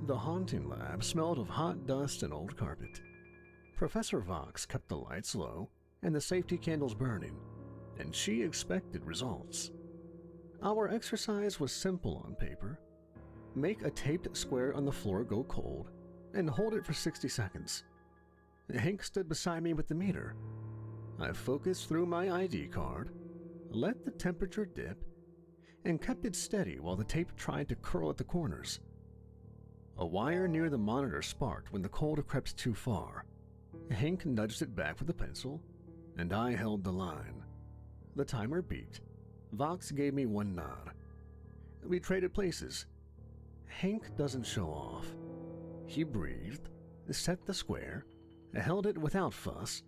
The haunting lab smelled of hot dust and old carpet. Professor Vox kept the lights low and the safety candles burning, and she expected results. Our exercise was simple on paper. Make a taped square on the floor go cold, and hold it for 60 seconds. Hank stood beside me with the meter. I focused through my ID card, let the temperature dip, and kept it steady while the tape tried to curl at the corners. A wire near the monitor sparked when the cold crept too far. Hank nudged it back with a pencil, and I held the line. The timer beeped. Vox gave me one nod. We traded places. Hank doesn't show off. He breathed, set the square, held it without fuss,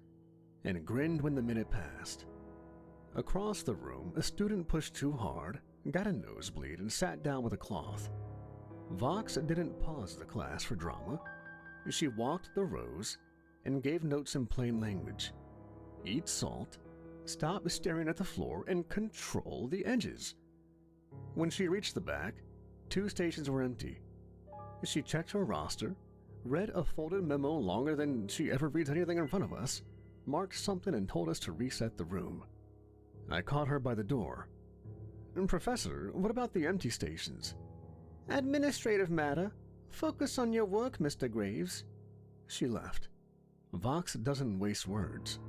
and grinned when the minute passed. Across the room, a student pushed too hard, got a nosebleed, and sat down with a cloth. Vox didn't pause the class for drama. She walked the rows and gave notes in plain language. Eat salt, stop staring at the floor, and control the edges. When she reached the back, 2 stations were empty. She checked her roster, read a folded memo longer than she ever reads anything in front of us, marked something, and told us to reset the room. I caught her by the door. Professor, what about the empty stations? Administrative matter. Focus on your work, Mr. Graves. She left. Vox doesn't waste words.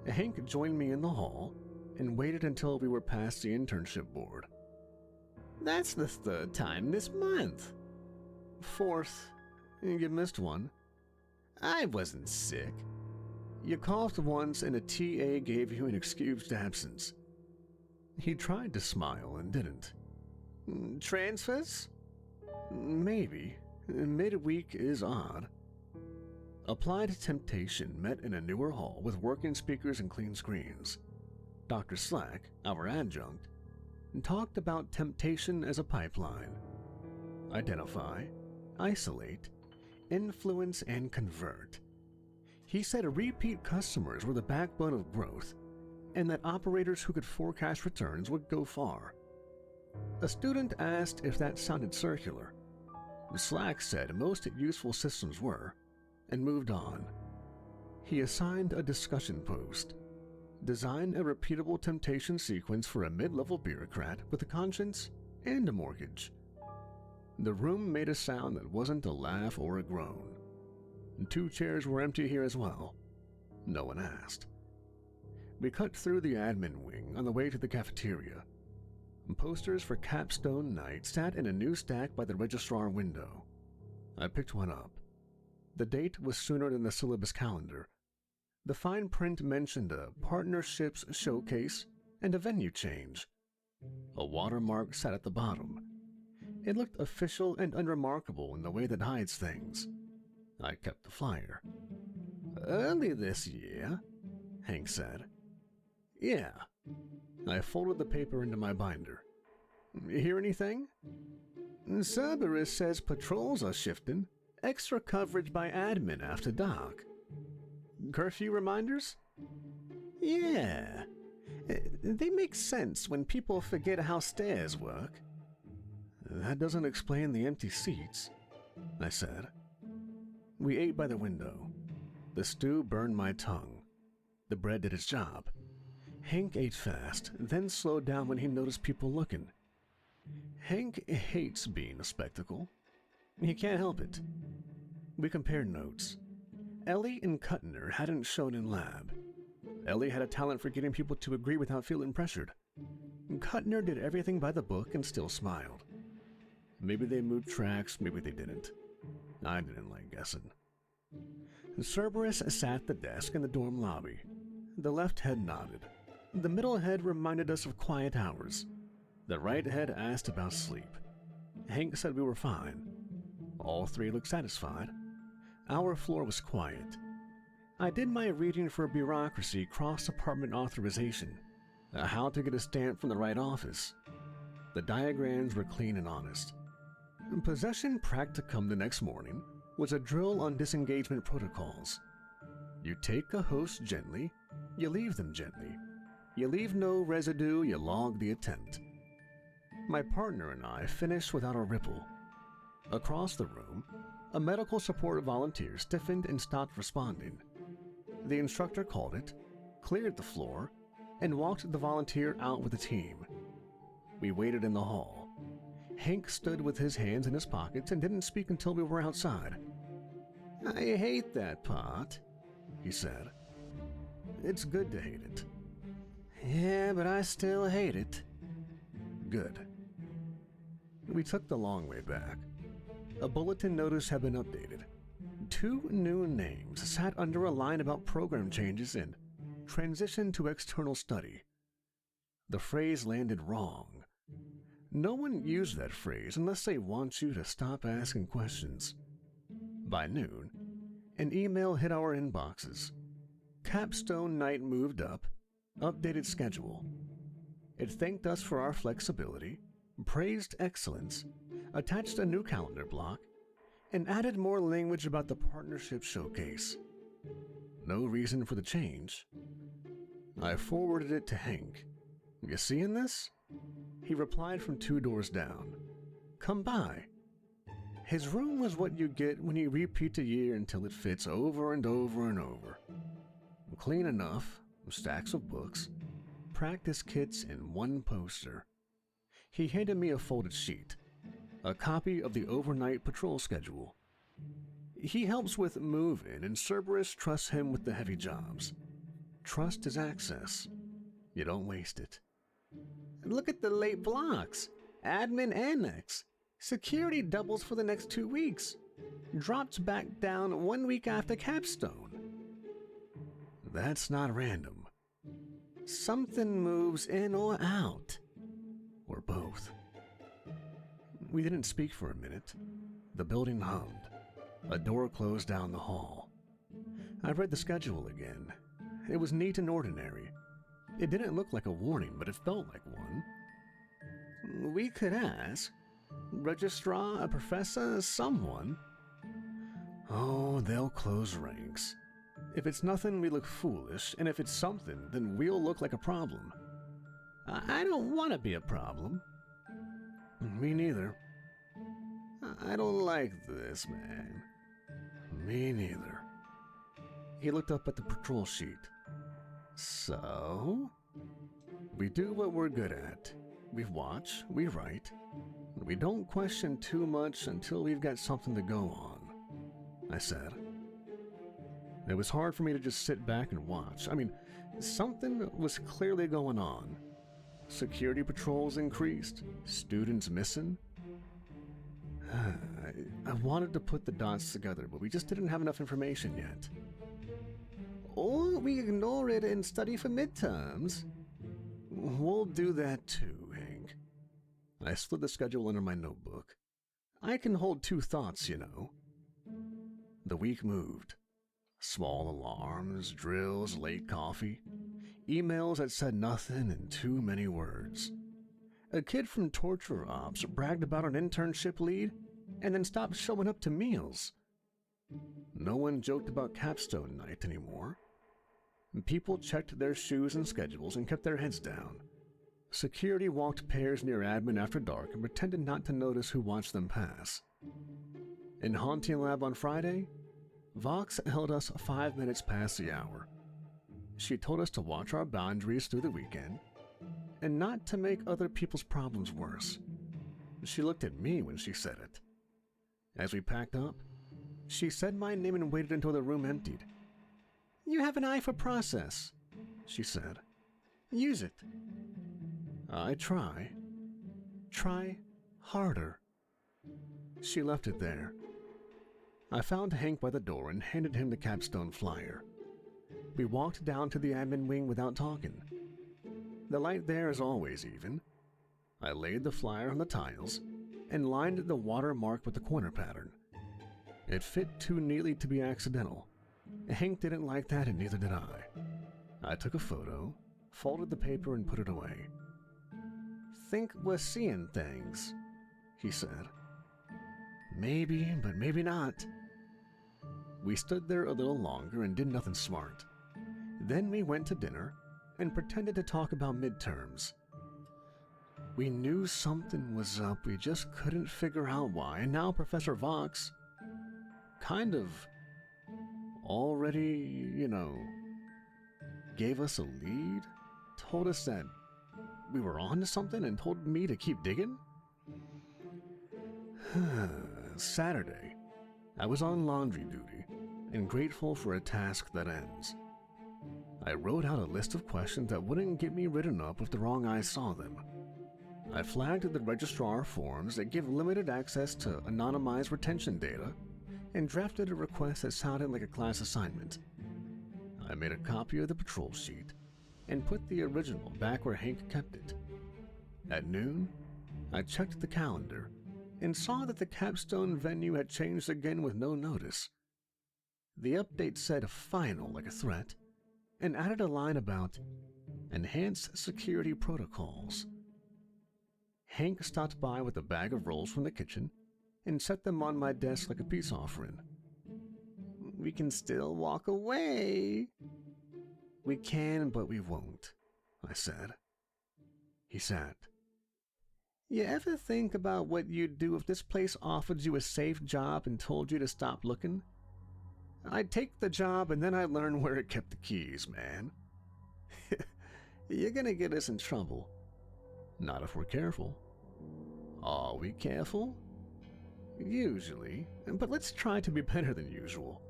Hank joined me in the hall and waited until we were past the internship board. That's the 3rd time this month. 4th. You missed one. I wasn't sick. You coughed once and a TA gave you an excused absence. He tried to smile and didn't. Transfers? Maybe. Midweek is odd. Applied Temptation met in a newer hall with working speakers and clean screens. Dr. Slack, our adjunct, talked about temptation as a pipeline. Identify, isolate, influence, and convert. He said repeat customers were the backbone of growth, and that operators who could forecast returns would go far. A student asked if that sounded circular. Slack said most useful systems were, and moved on. He assigned a discussion post. Design a repeatable temptation sequence for a mid-level bureaucrat with a conscience and a mortgage. The room made a sound that wasn't a laugh or a groan. 2 chairs were empty here as well. No one asked. We cut through the admin wing on the way to the cafeteria. Posters for Capstone Night sat in a new stack by the registrar window. I picked one up. The date was sooner than the syllabus calendar. The fine print mentioned a partnerships showcase and a venue change. A watermark sat at the bottom. It looked official and unremarkable in the way that hides things. I kept the flyer. Early this year, Hank said. Yeah. I folded the paper into my binder. Hear anything? Cerberus says patrols are shifting. Extra coverage by admin after dark. Curfew reminders? Yeah. They make sense when people forget how stairs work. That doesn't explain the empty seats, I said. We ate by the window. The stew burned my tongue. The bread did its job. Hank ate fast, then slowed down when he noticed people looking. Hank hates being a spectacle. He can't help it. We compared notes. Ellie and Kuttner hadn't shown in lab. Ellie had a talent for getting people to agree without feeling pressured. Kuttner did everything by the book and still smiled. Maybe they moved tracks, maybe they didn't. I didn't like guessing. Cerberus sat at the desk in the dorm lobby. The left head nodded. The middle head reminded us of quiet hours. The right head asked about sleep. Hank said we were fine. All 3 looked satisfied. Our floor was quiet. I did my reading for bureaucracy cross-department authorization, how to get a stamp from the right office. The diagrams were clean and honest. Possession practicum the next morning was a drill on disengagement protocols. You take a host gently, you leave them gently. You leave no residue, you log the attempt. My partner and I finished without a ripple. Across the room, a medical support volunteer stiffened and stopped responding. The instructor called it, cleared the floor, and walked the volunteer out with the team. We waited in the hall. Hank stood with his hands in his pockets and didn't speak until we were outside. "I hate that part," he said. "It's good to hate it." "Yeah, but I still hate it." "Good." We took the long way back. A bulletin notice had been updated. 2 new names sat under a line about program changes and transition to external study. The phrase landed wrong. No one used that phrase unless they want you to stop asking questions. By noon, an email hit our inboxes. Capstone night moved up, updated schedule. It thanked us for our flexibility, praised excellence, attached a new calendar block, and added more language about the partnership showcase. No reason for the change. I forwarded it to Hank. "You seeing this?" He replied from 2 doors down. "Come by." His room was what you get when you repeat a year until it fits over and over and over. Clean enough, stacks of books, practice kits, and 1 poster. He handed me a folded sheet, a copy of the overnight patrol schedule. He helps with move-in, and Cerberus trusts him with the heavy jobs. Trust is access. You don't waste it. "Look at the late blocks. Admin annex. Security doubles for the next 2 weeks. Drops back down 1 week after capstone." "That's not random. Something moves in or out. Or both." We didn't speak for a minute. The building hummed. A door closed down the hall. I read the schedule again. It was neat and ordinary. It didn't look like a warning, but it felt like one. "We could ask. Registrar, a professor, someone." "Oh, they'll close ranks. If it's nothing, we look foolish, and if it's something, then we'll look like a problem." "I don't want to be a problem." "Me neither." "I don't like this, man." "Me neither." He looked up at the patrol sheet. "So?" "We do what we're good at. We watch, we write. We don't question too much until we've got something to go on," I said. It was hard for me to just sit back and watch. I mean, something was clearly going on. Security patrols increased, students missing. I wanted to put the dots together, but we just didn't have enough information yet. "Or we ignore it and study for midterms." "We'll do that too, Hank." I slid the schedule under my notebook. I can hold 2 thoughts, you know. The week moved. Small alarms, drills, late coffee, emails that said nothing and too many words. A kid from Torture Ops bragged about an internship lead and then stopped showing up to meals. No one joked about capstone night anymore. People checked their shoes and schedules and kept their heads down. Security walked pairs near admin after dark and pretended not to notice who watched them pass. In Haunting Lab on Friday, Vox held us 5 minutes past the hour. She told us to watch our boundaries through the weekend and not to make other people's problems worse. She looked at me when she said it. As we packed up, she said my name and waited until the room emptied. "You have an eye for process," she said. "Use it." I try. Try harder. She left it there. I found Hank by the door and handed him the capstone flyer. We walked down to the admin wing without talking. The light there is always even. I laid the flyer on the tiles and lined the watermark with the corner pattern. It fit too neatly to be accidental. Hank didn't like that and neither did I. I took a photo, folded the paper and put it away. "Think we're seeing things," he said. "Maybe, but maybe not." We stood there a little longer and did nothing smart. Then we went to dinner and pretended to talk about midterms. We knew something was up, we just couldn't figure out why, and now Professor Vox kind of already, gave us a lead, told us that we were on to something, and told me to keep digging? Saturday, I was on laundry duty and grateful for a task that ends. I wrote out a list of questions that wouldn't get me written up if the wrong eyes saw them. I flagged the registrar forms that give limited access to anonymized retention data and drafted a request that sounded like a class assignment. I made a copy of the patrol sheet and put the original back where Hank kept it. At noon, I checked the calendar and saw that the capstone venue had changed again with no notice. The update said final like a threat and added a line about enhanced security protocols. Hank stopped by with a bag of rolls from the kitchen and set them on my desk like a peace offering. "We can still walk away." "We can, but we won't," I said. He sat. "You ever think about what you'd do if this place offered you a safe job and told you to stop looking?" "I'd take the job and then I'd learn where it kept the keys, man." "You're gonna get us in trouble." "Not if we're careful." "Are we careful?" "Usually, but let's try to be better than usual."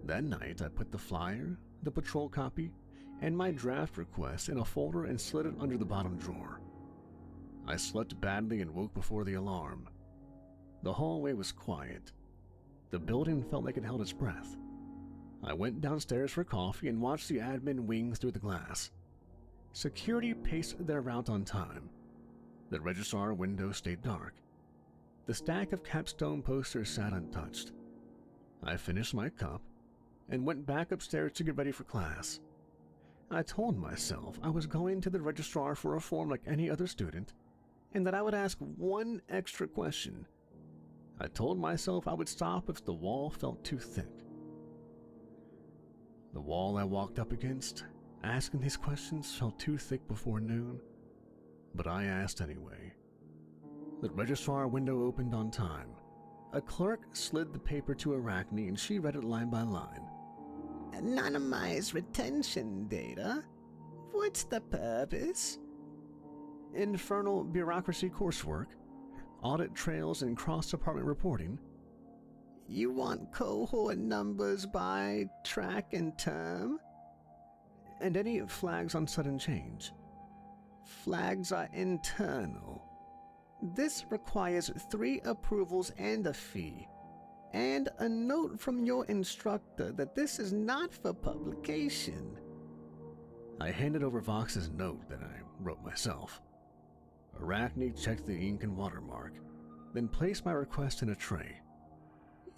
That night, I put the flyer, the patrol copy, and my draft request in a folder and slid it under the bottom drawer. I slept badly and woke before the alarm. The hallway was quiet. The building felt like it held its breath. I went downstairs for coffee and watched the admin wing through the glass. Security paced their route on time. The registrar window stayed dark. The stack of capstone posters sat untouched. I finished my cup and went back upstairs to get ready for class. I told myself I was going to the registrar for a form like any other student, and that I would ask one extra question. I told myself I would stop if the wall felt too thick. The wall I walked up against, asking these questions, felt too thick before noon, but I asked anyway. The registrar window opened on time. A clerk slid the paper to Arachne and she read it line by line. "Anonymized retention data? What's the purpose?" "Infernal bureaucracy coursework, audit trails and cross-department reporting." "You want cohort numbers by track and term?" "And any flags on sudden change." "Flags are internal. This requires 3 approvals and a fee, and a note from your instructor that this is not for publication." I handed over Vox's note that I wrote myself. Arachne checked the ink and watermark, then placed my request in a tray.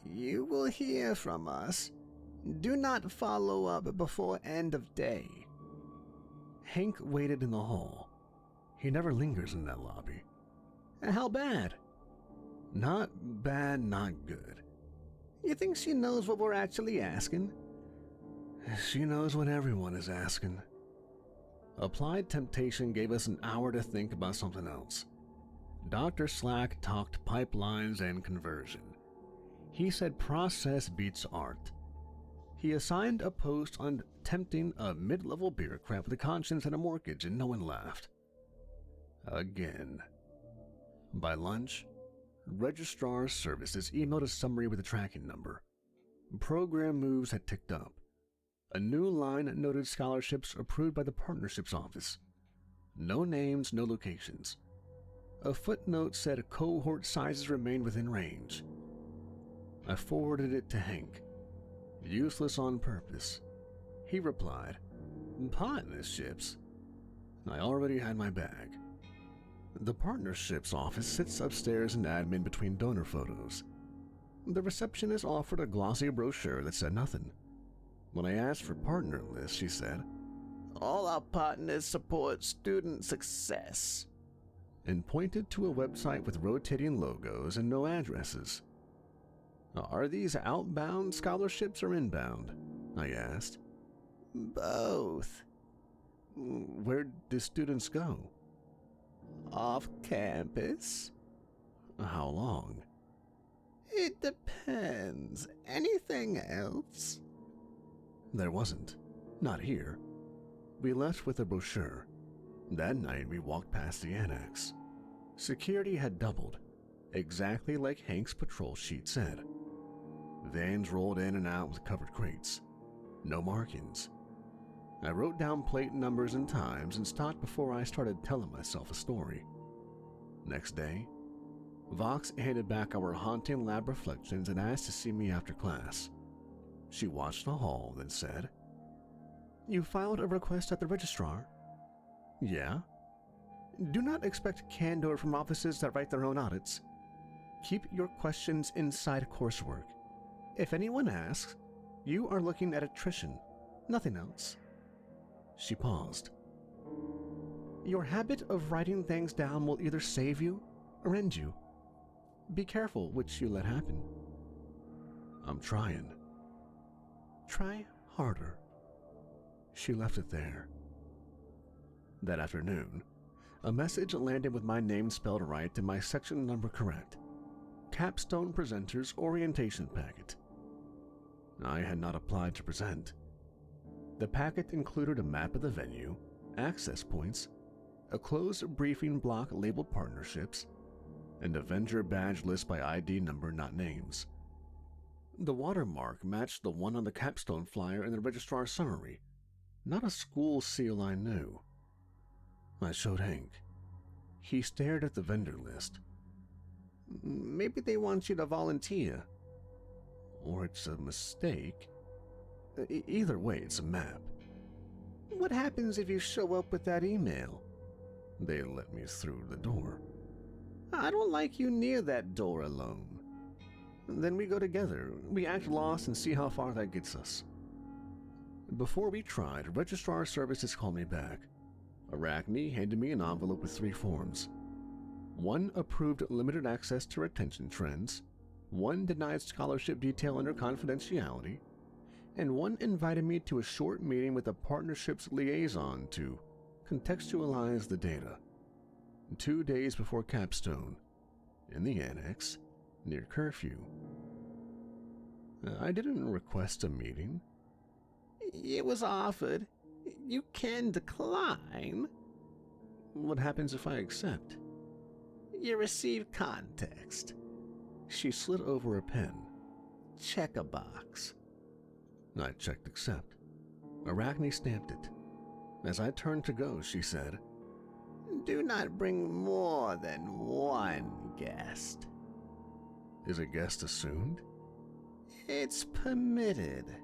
"You will hear from us. Do not follow up before end of day." Hank waited in the hall. He never lingers in that lobby. "How bad?" "Not bad, not good." "You think she knows what we're actually asking?" "She knows what everyone is asking." Applied Temptation gave us an hour to think about something else. Dr. Slack talked pipelines and conversion. He said process beats art. He assigned a post on tempting a mid-level bureaucrat with a conscience and a mortgage, and no one laughed. Again. By lunch, Registrar Services emailed a summary with a tracking number. Program moves had ticked up. A new line noted scholarships approved by the Partnerships Office. No names, no locations. A footnote said cohort sizes remained within range. I forwarded it to Hank. Useless on purpose. He replied, "Partnerships?" I already had my bag. The Partnerships Office sits upstairs in admin between donor photos. The receptionist offered a glossy brochure that said nothing. When I asked for partner lists, she said, "All our partners support student success," and pointed to a website with rotating logos and no addresses. "Are these outbound scholarships or inbound?" I asked. "Both." "Where do students go?" Off campus. How long? It depends. Anything else? There wasn't. Not here. We left with a brochure. That night we walked past the annex. Security had doubled, exactly like Hank's patrol sheet said. Vans rolled in and out with covered crates. No markings. I wrote down plate numbers and times and stopped before I started telling myself a story. Next day, Vox handed back our haunting lab reflections and asked to see me after class. She watched the hall, then said, "You filed a request at the registrar?" "Yeah." "Do not expect candor from offices that write their own audits. Keep your questions inside coursework. If anyone asks, you are looking at attrition, nothing else." She paused. "Your habit of writing things down will either save you or end you. Be careful which you let happen." "I'm trying." "Try harder." She left it there. That afternoon, a message landed with my name spelled right and my section number correct. Capstone Presenter's Orientation Packet. I had not applied to present. The packet included a map of the venue, access points, a closed briefing block labeled partnerships, and a vendor badge list by ID number, not names. The watermark matched the one on the capstone flyer in the registrar's summary, not a school seal I knew. I showed Hank. He stared at the vendor list. "Maybe they want you to volunteer. Or it's a mistake. Either way, it's a map." "What happens if you show up with that email?" "They let me through the door." "I don't like you near that door alone." "Then we go together. We act lost and see how far that gets us." Before we tried, Registrar Services called me back. Arachne handed me an envelope with 3 forms. One approved limited access to retention trends, one denied scholarship detail under confidentiality, and one invited me to a short meeting with the partnership's liaison to contextualize the data. 2 days before capstone, in the annex, near curfew. I didn't request a meeting. "It was offered. You can decline." "What happens if I accept?" "You receive context." She slid over a pen. "Check a box." I checked accept. Arachne stamped it. As I turned to go, she said, "Do not bring more than one guest." "Is a guest assumed?" "It's permitted."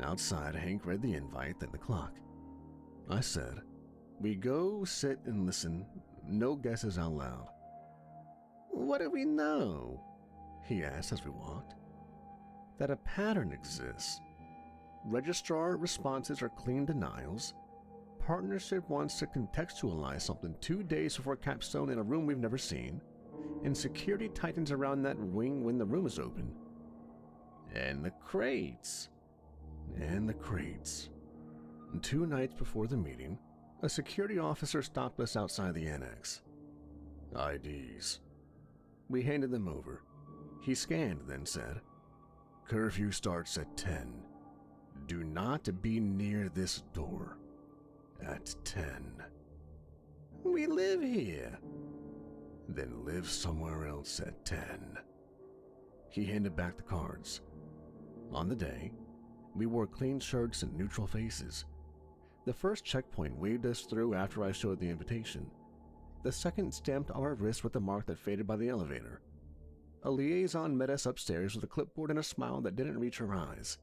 Outside, Hank read the invite, then the clock. I said, "We go, sit, and listen. No guesses out loud." "What do we know?" he asked as we walked. "That a pattern exists. Registrar responses are clean denials. Partnership wants to contextualize something 2 days before capstone in a room we've never seen, and security tightens around that wing when the room is open. And the crates. And the crates." 2 nights before the meeting, a security officer stopped us outside the annex. "IDs." We handed them over. He scanned, then said, "Curfew starts at 10. Do not be near this door at 10. "We live here." "Then live somewhere else at 10. He handed back the cards. On the day, we wore clean shirts and neutral faces. The first checkpoint waved us through after I showed the invitation. The second stamped our wrists with the mark that faded by the elevator. A liaison met us upstairs with a clipboard and a smile that didn't reach her eyes.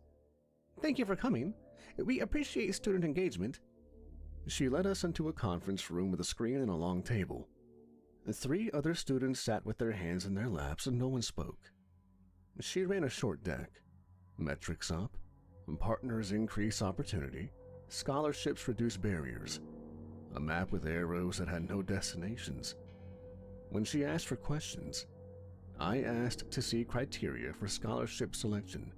"Thank you for coming. We appreciate student engagement." She led us into a conference room with a screen and a long table. 3 other students sat with their hands in their laps and no one spoke. She ran a short deck. Metrics up, partners increase opportunity, scholarships reduce barriers, a map with arrows that had no destinations. When she asked for questions, I asked to see criteria for scholarship selection.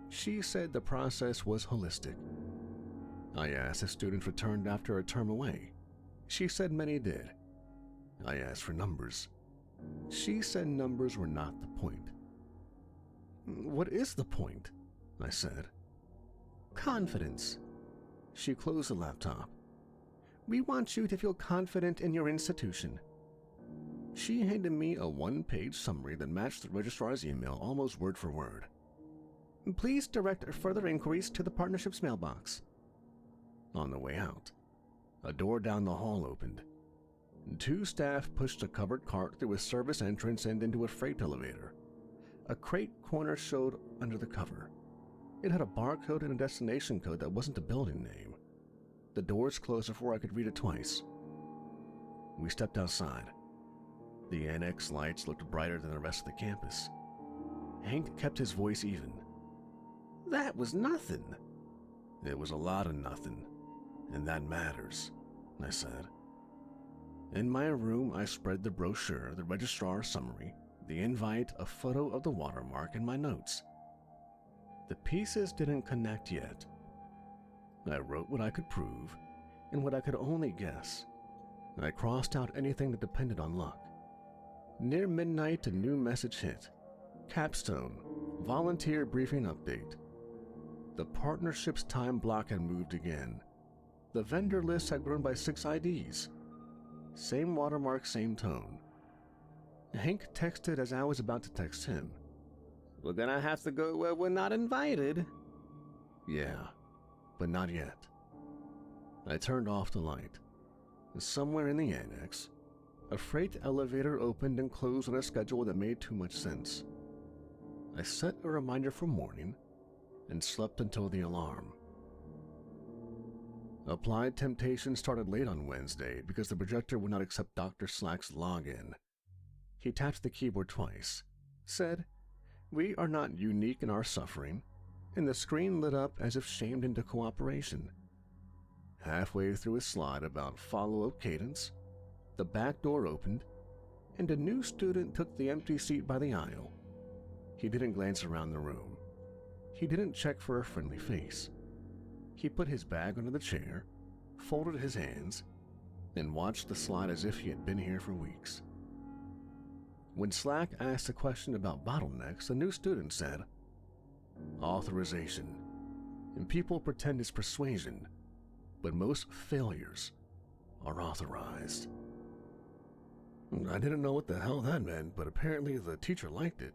She said the process was holistic. I asked if students returned after a term away. She said many did. I asked for numbers. She said numbers were not the point. What is the point? I said. Confidence. She closed the laptop. We want you to feel confident in your institution. She handed me a one-page summary that matched the registrar's email almost word for word. Please direct further inquiries to the partnership's mailbox. On the way out, a door down the hall opened. 2 staff pushed a covered cart through a service entrance and into a freight elevator. A crate corner showed under the cover. It had a barcode and a destination code that wasn't a building name. The doors closed before I could read it twice. We stepped outside. The annex lights looked brighter than the rest of the campus. Hank kept his voice even. That was nothing. It was a lot of nothing, and that matters, I said. In my room, I spread the brochure, the registrar's summary, the invite, a photo of the watermark, and my notes. The pieces didn't connect yet. I wrote what I could prove and what I could only guess. I crossed out anything that depended on luck. Near midnight, a new message hit. Capstone, volunteer briefing update. The partnership's time block had moved again. The vendor list had grown by 6 IDs. Same watermark, same tone. Hank texted as I was about to text him. We're gonna have to go where we're not invited. Yeah, but not yet. I turned off the light. Somewhere in the annex, a freight elevator opened and closed on a schedule that made too much sense. I set a reminder for morning and slept until the alarm. Applied Temptation started late on Wednesday because the projector would not accept Dr. Slack's login. He tapped the keyboard twice, said, "We are not unique in our suffering," and the screen lit up as if shamed into cooperation. Halfway through a slide about follow-up cadence, the back door opened, and a new student took the empty seat by the aisle. He didn't glance around the room. He didn't check for a friendly face. He put his bag under the chair, folded his hands, and watched the slide as if he had been here for weeks. When Slack asked a question about bottlenecks, the new student said, "Authorization. And people pretend it's persuasion, but most failures are authorized." I didn't know what the hell that meant, but apparently the teacher liked it.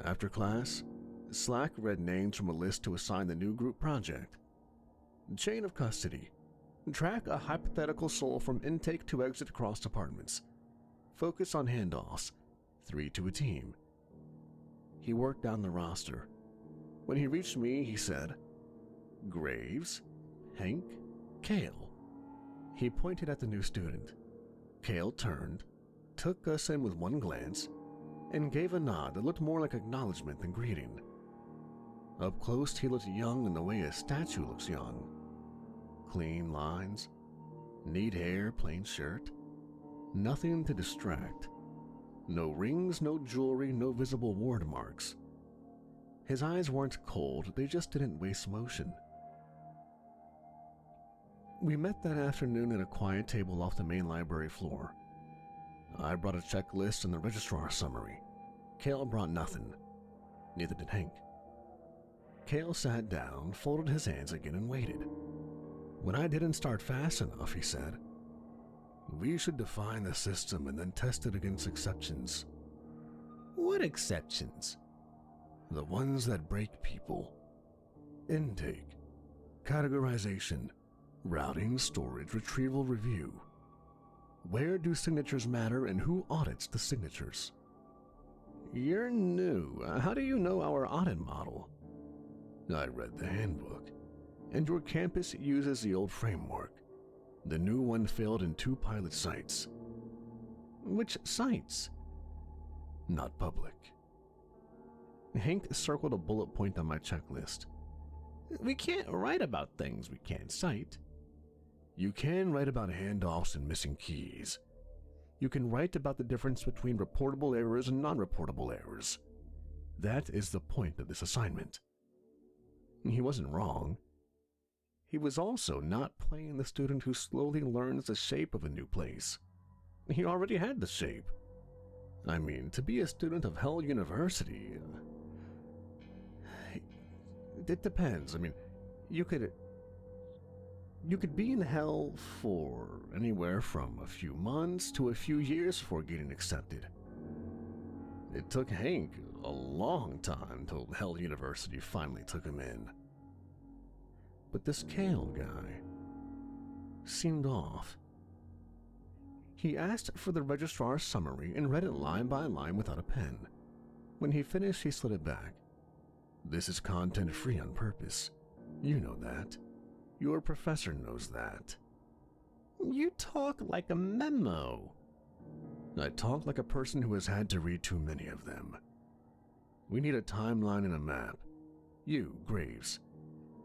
After class, Slack read names from a list to assign the new group project. Chain of custody. Track a hypothetical soul from intake to exit across departments. Focus on handoffs, 3 to a team. He worked down the roster. When he reached me, he said, "Graves, Hank, Kale." He pointed at the new student. Kale turned, took us in with one glance, and gave a nod that looked more like acknowledgement than greeting. Up close, he looked young in the way a statue looks young. Clean lines, neat hair, plain shirt, nothing to distract. No rings, no jewelry, no visible ward marks. His eyes weren't cold, they just didn't waste motion. We met that afternoon at a quiet table off the main library floor. I brought a checklist and the registrar summary. Kale brought nothing. Neither did Hank. Kale sat down, folded his hands again, and waited. When I didn't start fast enough, he said, "We should define the system and then test it against exceptions." "What exceptions?" "The ones that break people. Intake, categorization, routing, storage, retrieval, review. Where do signatures matter and who audits the signatures?" "You're new. How do you know our audit model?" "I read the handbook, and your campus uses the old framework. The new one failed in 2 pilot sites." "Which sites?" "Not public." Hank circled a bullet point on my checklist. "We can't write about things we can't cite." "You can write about handoffs and missing keys. You can write about the difference between reportable errors and non-reportable errors. That is the point of this assignment." He wasn't wrong. He was also not playing the student who slowly learns the shape of a new place. He already had the shape. I mean, to be a student of Hell University... It depends. I mean, you could be in hell for anywhere from a few months to a few years before getting accepted. It took Hank a long time till Hell University finally took him in. But this Kale guy seemed off. He asked for the registrar's summary and read it line by line without a pen. When he finished, he slid it back. This is content free on purpose. You know that. Your professor knows that. You talk like a memo. I talk like a person who has had to read too many of them. We need a timeline and a map. You, Graves,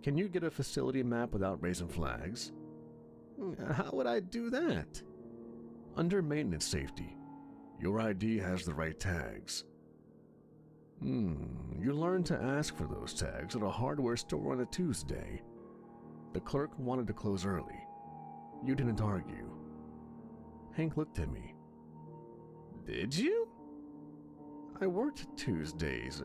can you get a facility map without raising flags? How would I do that? Under maintenance safety, your ID has the right tags. You learned to ask for those tags at a hardware store on a Tuesday. The clerk wanted to close early. You didn't argue. Hank looked at me. Did you? I worked Tuesdays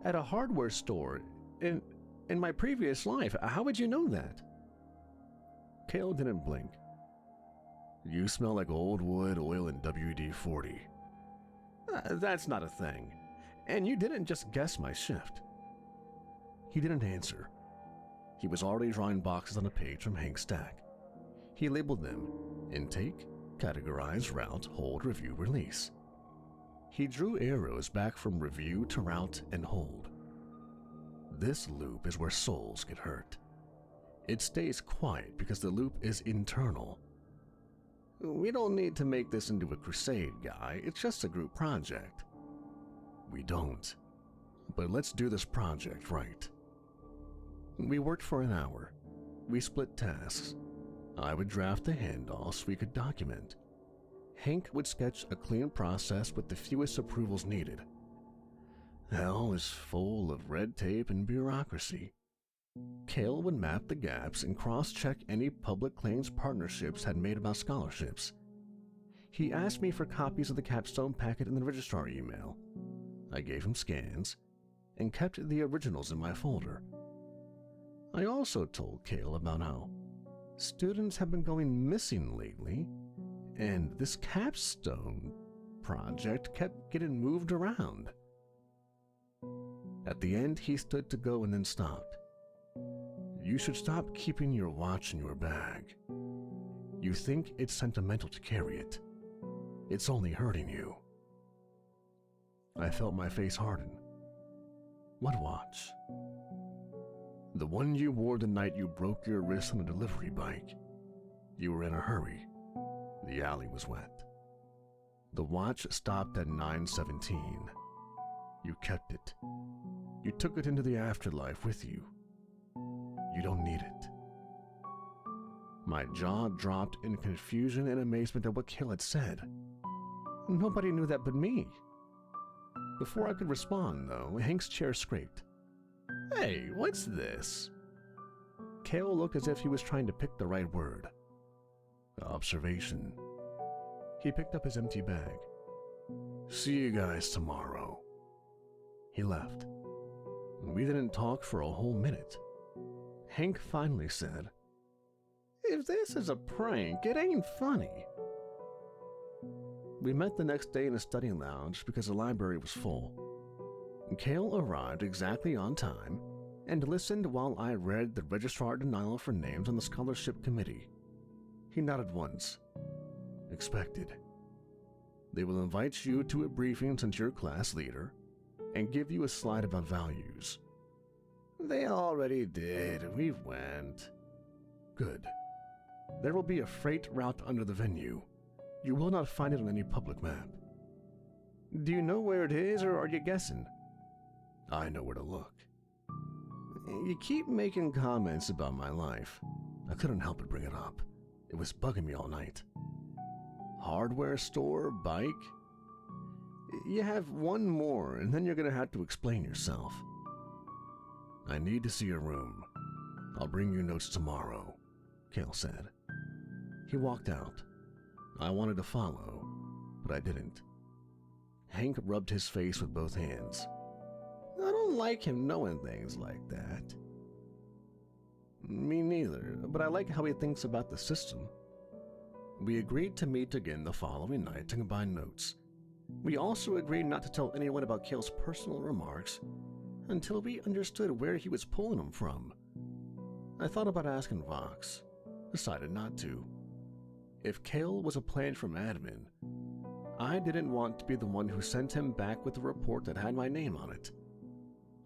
at a hardware store in my previous life. How would you know that? Kale didn't blink. You smell like old wood, oil, and WD-40. That's not a thing. And you didn't just guess my shift. He didn't answer. He was already drawing boxes on a page from Hank's stack. He labeled them intake, categorize, route, hold, review, release. He drew arrows back from review to route and hold. This loop is where souls get hurt. It stays quiet because the loop is internal. We don't need to make this into a crusade, guy. It's just a group project. We don't. But let's do this project right. We worked for an hour. We split tasks. I would draft the handoffs we could document. Hank would sketch a clean process with the fewest approvals needed. Hell is full of red tape and bureaucracy. Kale would map the gaps and cross-check any public claims partnerships had made about scholarships. He asked me for copies of the capstone packet in the registrar email. I gave him scans and kept the originals in my folder. I also told Kale about how students have been going missing lately, and this capstone project kept getting moved around. At the end, he stood to go and then stopped. You should stop keeping your watch in your bag. You think it's sentimental to carry it. It's only hurting you. I felt my face harden. What watch? The one you wore the night you broke your wrist on a delivery bike. You were in a hurry. The alley was wet. The watch stopped at 9:17. You kept it. You took it into the afterlife with you. You don't need it. My jaw dropped in confusion and amazement at what Kale had said. Nobody knew that but me. Before I could respond, though, Hank's chair scraped. Hey, what's this? Kale looked as if he was trying to pick the right word. Observation. He picked up his empty bag. See you guys tomorrow. He left. We didn't talk for a whole minute. Hank finally said, If this is a prank, it ain't funny. We met the next day in a study lounge because the library was full. Kale arrived exactly on time and listened while I read the registrar denial for names on the scholarship committee. He nodded once. Expected. They will invite you to a briefing since you're class leader and give you a slide about values. They already did. We went. Good. There will be a freight route under the venue. You will not find it on any public map. Do you know where it is, or are you guessing? I know where to look. You keep making comments about my life. I couldn't help but bring it up. It was bugging me all night. Hardware store, bike? You have one more, and then you're going to have to explain yourself. I need to see your room. I'll bring you notes tomorrow, Kale said. He walked out. I wanted to follow, but I didn't. Hank rubbed his face with both hands. I don't like him knowing things like that. Me neither, but I like how he thinks about the system. We agreed to meet again the following night to combine notes. We also agreed not to tell anyone about Kale's personal remarks until we understood where he was pulling them from. I thought about asking Vox, decided not to. If Kale was a plant from admin, I didn't want to be the one who sent him back with a report that had my name on it.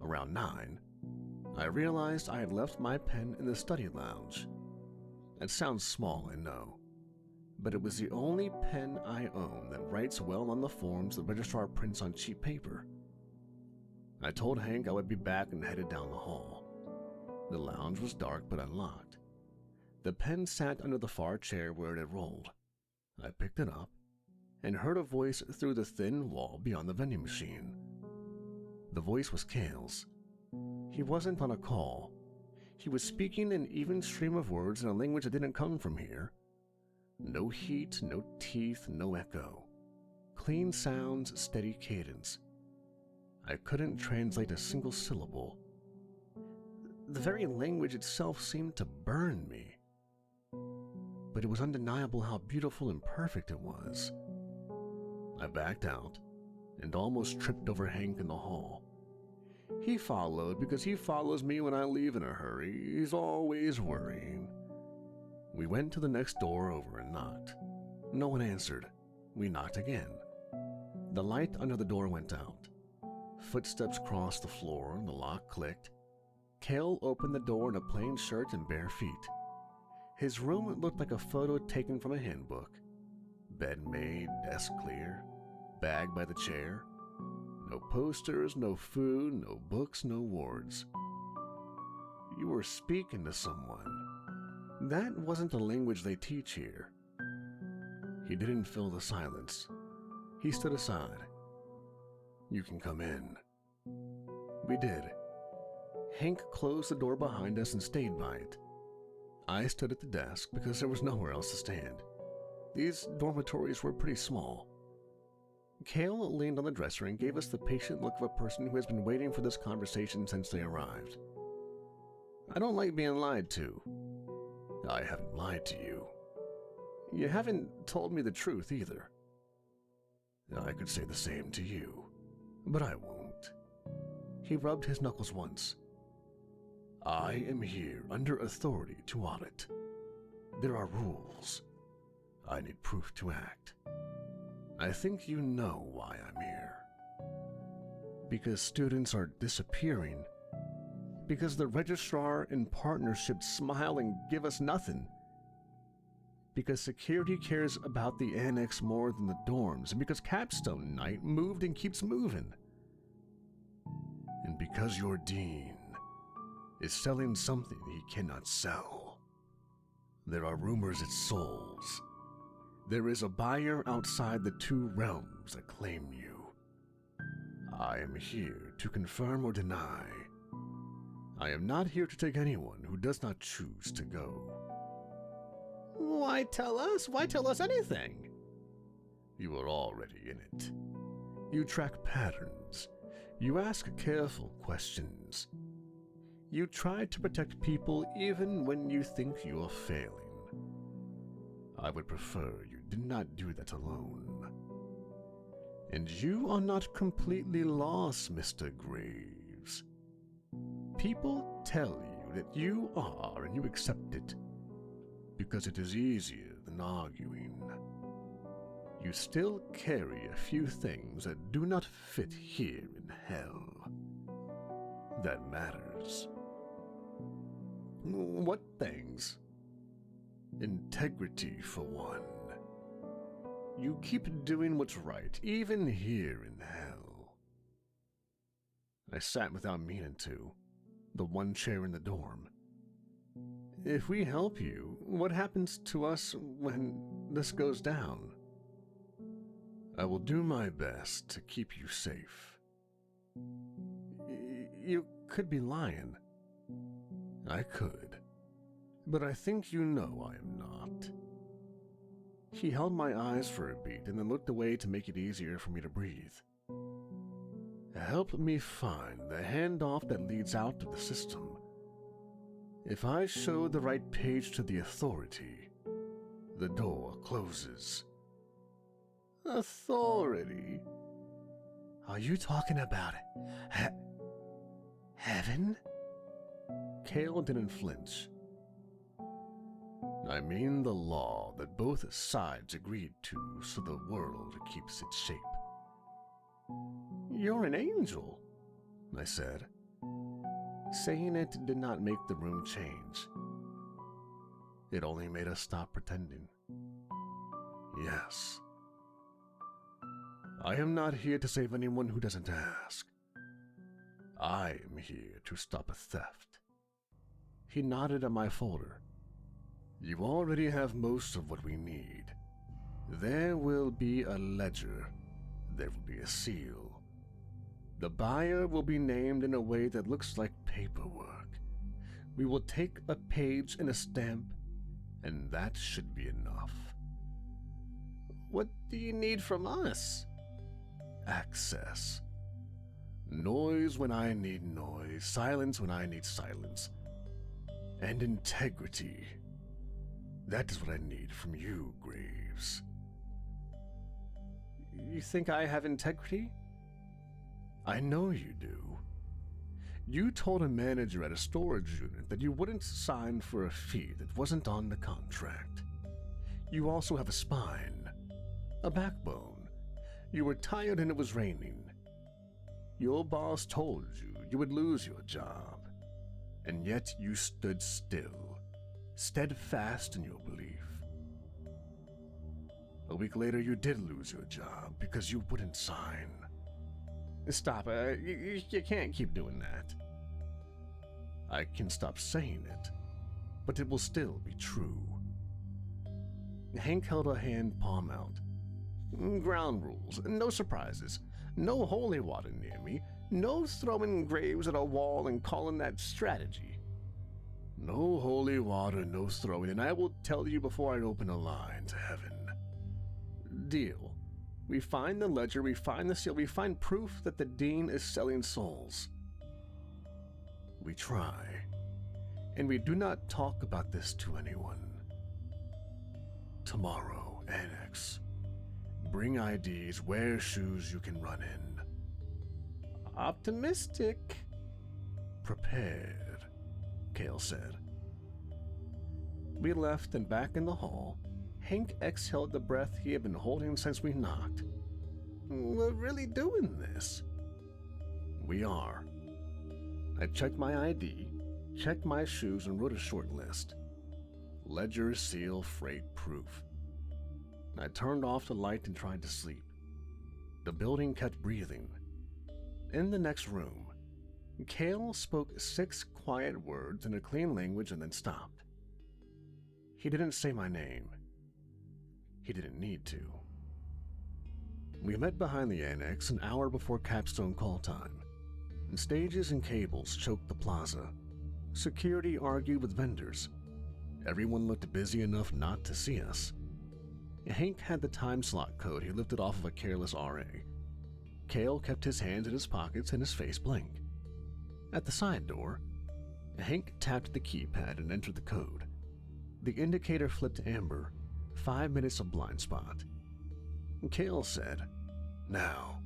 Around 9, I realized I had left my pen in the study lounge. It sounds small, I know, but it was the only pen I own that writes well on the forms the registrar prints on cheap paper. I told Hank I would be back and headed down the hall. The lounge was dark but unlocked. The pen sat under the far chair where it had rolled. I picked it up and heard a voice through the thin wall beyond the vending machine. The voice was Kale's. He wasn't on a call. He was speaking an even stream of words in a language that didn't come from here. No heat, no teeth, no echo. Clean sounds, steady cadence. I couldn't translate a single syllable. The very language itself seemed to burn me. But it was undeniable how beautiful and perfect it was. I backed out and almost tripped over Hank in the hall. He followed because he follows me when I leave in a hurry. He's always worrying. We went to the next door over and knocked. No one answered. We knocked again. The light under the door went out. Footsteps crossed the floor, the lock clicked. Kale opened the door in a plain shirt and bare feet. His room looked like a photo taken from a handbook. Bed made, desk clear, bag by the chair. No posters, no food, no books, no words. You were speaking to someone. That wasn't the language they teach here. He didn't fill the silence. He stood aside. You can come in. We did. Hank closed the door behind us and stayed by it. I stood at the desk because there was nowhere else to stand. These dormitories were pretty small. Kale leaned on the dresser and gave us the patient look of a person who has been waiting for this conversation since they arrived. I don't like being lied to. I haven't lied to you. You haven't told me the truth either. I could say the same to you, but I won't. He rubbed his knuckles once. I am here under authority to audit. There are rules. I need proof to act. I think you know why I'm here. Because students are disappearing. Because the registrar and partnership smile and give us nothing. Because security cares about the annex more than the dorms. And because Capstone Night moved and keeps moving. And because your dean is selling something he cannot sell. There are rumors it souls. There is a buyer outside the two realms that claim you. I am here to confirm or deny. I am not here to take anyone who does not choose to go. Why tell us? Why tell us anything? You are already in it. You track patterns. You ask careful questions. You try to protect people even when you think you are failing. I would prefer you did not do that alone. And you are not completely lost, Mr. Graves. People tell you that you are, and you accept it, because it is easier than arguing. You still carry a few things that do not fit here in hell. That matters. What things? Integrity, for one. You keep doing what's right, even here in hell. I sat without meaning to, the one chair in the dorm. If we help you, what happens to us when this goes down? I will do my best to keep you safe. You could be lying. I could. But I think you know I am not. He held my eyes for a beat and then looked away to make it easier for me to breathe. Help me find the handoff that leads out of the system. If I show the right page to the authority, the door closes. Authority? Are you talking about heaven? Kale didn't flinch. I mean the law that both sides agreed to so the world keeps its shape. You're an angel, I said. Saying it did not make the room change. It only made us stop pretending. Yes. I am not here to save anyone who doesn't ask. I am here to stop a theft. He nodded at my folder. You already have most of what we need. There will be a ledger. There will be a seal. The buyer will be named in a way that looks like paperwork. We will take a page and a stamp, and that should be enough. What do you need from us? Access. Noise when I need noise, silence when I need silence. And integrity. That is what I need from you, Graves. You think I have integrity? I know you do. You told a manager at a storage unit that you wouldn't sign for a fee that wasn't on the contract. You also have a spine, a backbone. You were tired and it was raining. Your boss told you you would lose your job, and yet you stood still, steadfast in your belief. A week later, you did lose your job because you wouldn't sign. Stop, you can't keep doing that. I can stop saying it, but it will still be true. Hank held a hand palm out. Ground rules, no surprises, no holy water near me, no throwing Graves at a wall and calling that strategy. No holy water, no throwing, and I will tell you before I open a line to heaven. Deal. We find the ledger, we find the seal, we find proof that the Dean is selling souls. We try, and we do not talk about this to anyone. Tomorrow, Annex. Bring IDs, wear shoes you can run in. Optimistic. Prepared, Kale said. We left, and back in the hall, Hank exhaled the breath he had been holding since we knocked. We're really doing this. We are. I checked my ID, checked my shoes, and wrote a short list. Ledger, seal, freight, proof. I turned off the light and tried to sleep. The building kept breathing. In the next room, Kale spoke 6 quiet words in a clean language and then stopped. He didn't say my name. He didn't need to. We met behind the annex an hour before capstone call time, and stages and cables choked the plaza. Security argued with vendors. Everyone looked busy enough not to see us. Hank had the time slot code he lifted off of a careless RA. Kale kept his hands in his pockets and his face blinked. At the side door, Hank tapped the keypad and entered the code. The indicator flipped amber, 5 minutes of blind spot. Kale said, "Now,"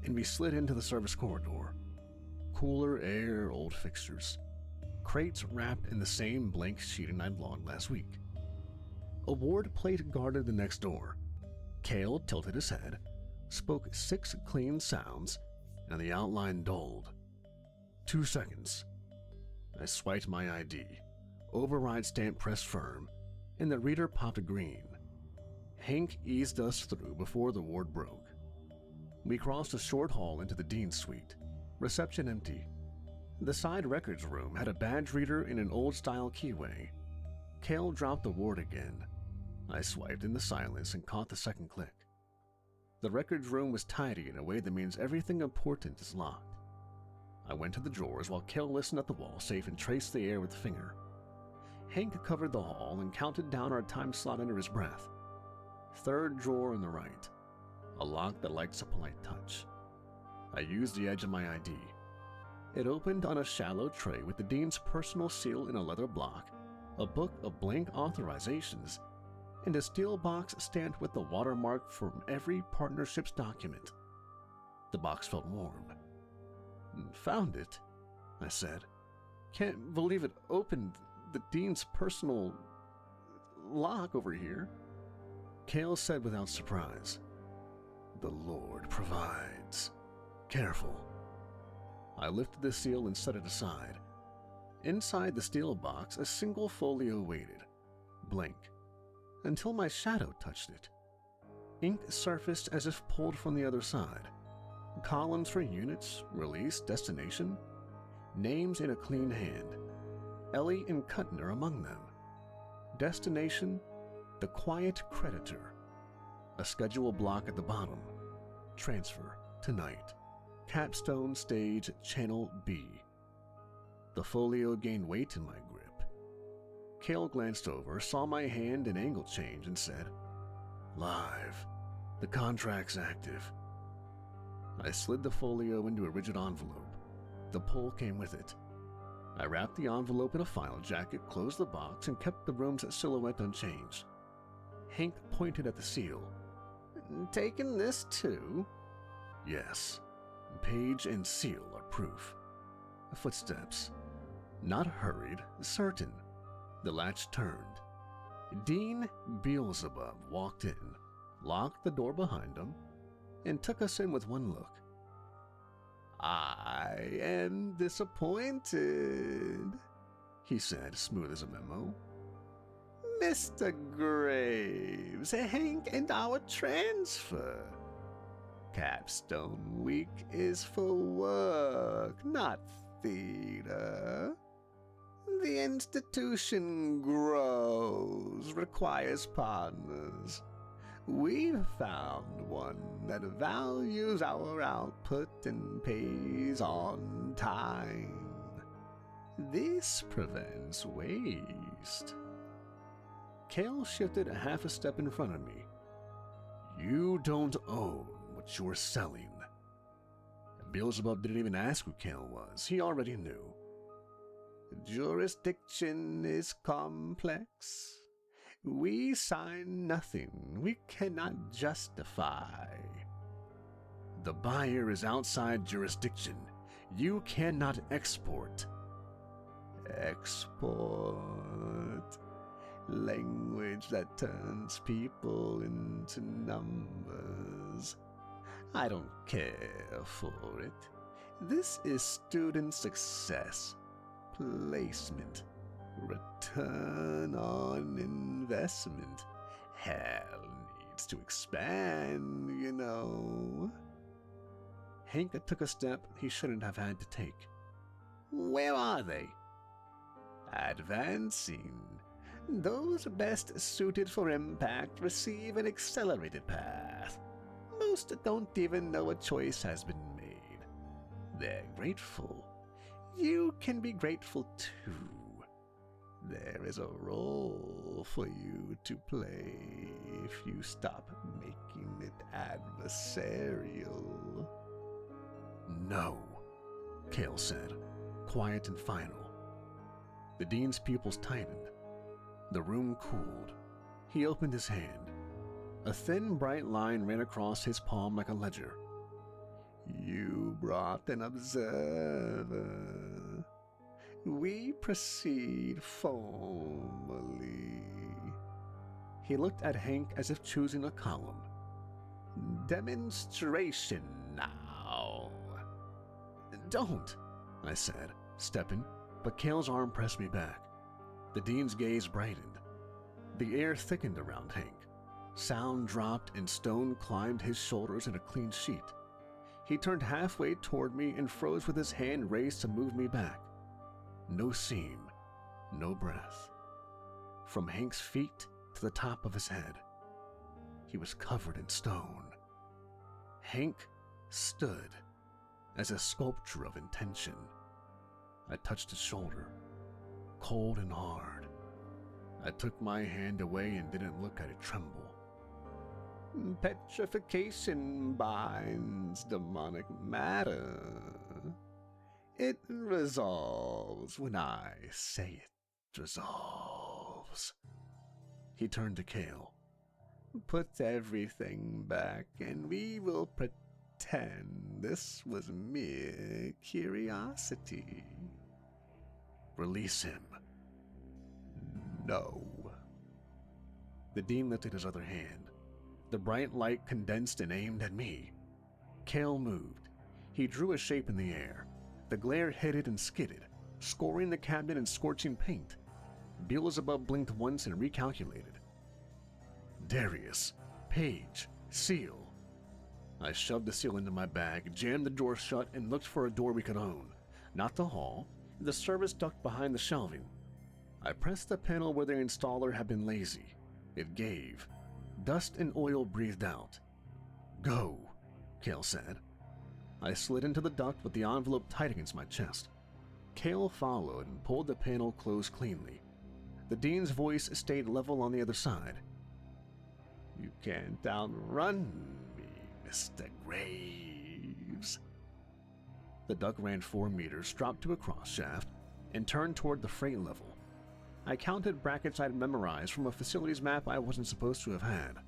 and we slid into the service corridor. Cooler air, old fixtures. Crates wrapped in the same blank sheeting I'd logged last week. A ward plate guarded the next door. Kale tilted his head, spoke 6 clean sounds, and the outline dulled. 2 seconds. I swiped my ID, override stamp pressed firm, and the reader popped green. Hank eased us through before the ward broke. We crossed a short hall into the dean's suite. Reception empty. The side records room had a badge reader in an old-style keyway. Kale dropped the ward again. I swiped in the silence and caught the second click. The records room was tidy in a way that means everything important is locked. I went to the drawers while Kale listened at the wall safe and traced the air with a finger. Hank covered the hall and counted down our time slot under his breath. Third drawer on the right. A lock that likes a polite touch. I used the edge of my ID. It opened on a shallow tray with the dean's personal seal in a leather block, a book of blank authorizations, and a steel box stamped with the watermark from every partnership's document. The box felt warm. "Found it," I said. "Can't believe it opened the dean's personal lock over here." Kale said without surprise, "The Lord provides. Careful." I lifted the seal and set it aside. Inside the steel box, a single folio waited, blank, until my shadow touched it. Ink surfaced as if pulled from the other side. Columns for units, release, destination, names in a clean hand. Ellie and Kuttner among them. Destination, the quiet creditor. A schedule block at the bottom. Transfer, tonight. Capstone stage, channel B. The folio gained weight in my grip. Kale glanced over, saw my hand and angle change, and said, "Live. The contract's active." I slid the folio into a rigid envelope. The pull came with it. I wrapped the envelope in a file jacket, closed the box, and kept the room's silhouette unchanged. Hank pointed at the seal. "Taking this too?" "Yes. Page and seal are proof." Footsteps. Not hurried, certain. The latch turned. Dean Beelzebub walked in, locked the door behind him, and took us in with one look. "I am disappointed," he said, smooth as a memo. "Mr. Graves, Hank and our transfer. Capstone Week is for work, not theater. The institution grows, requires partners. We've found one that values our output and pays on time. This prevents waste." Kale shifted a half a step in front of me. "You don't own what you're selling." Beelzebub didn't even ask who Kale was. He already knew. "Jurisdiction is complex. We sign nothing we cannot justify." "The buyer is outside jurisdiction. You cannot export." "Export. Language that turns people into numbers. I don't care for it. This is student success, placement, return on investment. Hell needs to expand, you know." Hank took a step he shouldn't have had to take. "Where are they?" "Advancing. Those best suited for impact receive an accelerated path. Most don't even know a choice has been made. They're grateful. You can be grateful too. There is a role for you to play if you stop making it adversarial." "No," Kale said, quiet and final. The dean's pupils tightened. The room cooled. He opened his hand. A thin, bright line ran across his palm like a ledger. "You brought an observer. We proceed formally." He looked at Hank as if choosing a column. "Demonstration now." "Don't," I said, stepping, but Kale's arm pressed me back. The dean's gaze brightened. The air thickened around Hank. Sound dropped and stone climbed his shoulders in a clean sheet. He turned halfway toward me and froze with his hand raised to move me back. No seam, no breath. From Hank's feet to the top of his head, he was covered in stone. Hank stood as a sculpture of intention. I touched his shoulder, cold and hard. I took my hand away and didn't look at it tremble. Petrification binds demonic matter. It resolves when I say it resolves. He turned to Kale. Put everything back and we will pretend this was mere curiosity. Release him. No. The dean lifted his other hand. The bright light condensed and aimed at me. Kale moved. He drew a shape in the air. The glare hit it and skidded, scoring the cabinet in scorching paint. Beelzebub blinked once and recalculated. Darius, Page, seal. I shoved the seal into my bag, jammed the door shut, and looked for a door we could own. Not the hall, the service duct behind the shelving. I pressed the panel where the installer had been lazy. It gave. Dust and oil breathed out. Go, Kale said. I slid into the duct with the envelope tight against my chest. Kale followed and pulled the panel closed cleanly. The dean's voice stayed level on the other side. You can't outrun me, Mr. Graves. The duct ran 4 meters, dropped to a cross shaft, and turned toward the freight level. I counted brackets I'd memorized from a facilities map I wasn't supposed to have had.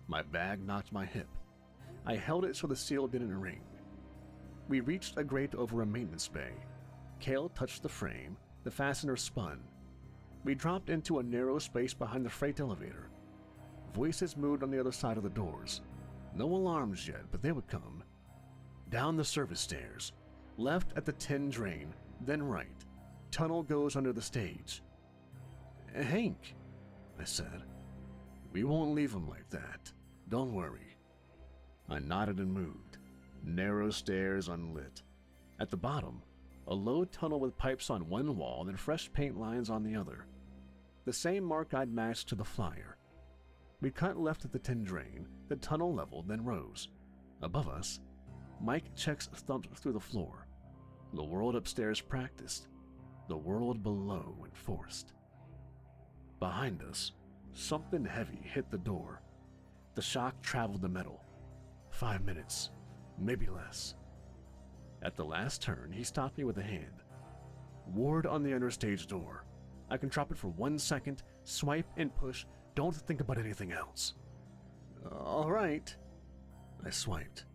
My bag knocked my hip. I held it so the seal didn't ring. We reached a grate over a maintenance bay. Kale touched the frame, the fastener spun. We dropped into a narrow space behind the freight elevator. Voices moved on the other side of the doors. No alarms yet, but they would come. Down the service stairs. Left at the tin drain, then right. Tunnel goes under the stage. Hank, I said. We won't leave him like that. Don't worry. I nodded and moved. Narrow stairs unlit. At the bottom, a low tunnel with pipes on one wall and fresh paint lines on the other. The same mark I'd matched to the flyer. We cut left at the tin drain, the tunnel leveled, then rose. Above us, Mike checks thumped through the floor. The world upstairs practiced. The world below enforced. Behind us, something heavy hit the door. The shock traveled the metal. 5 minutes, maybe less. At the last turn, he stopped me with a hand. Ward on the understage door. I can drop it for 1 second, swipe and push. Don't think about anything else. All right. I swiped.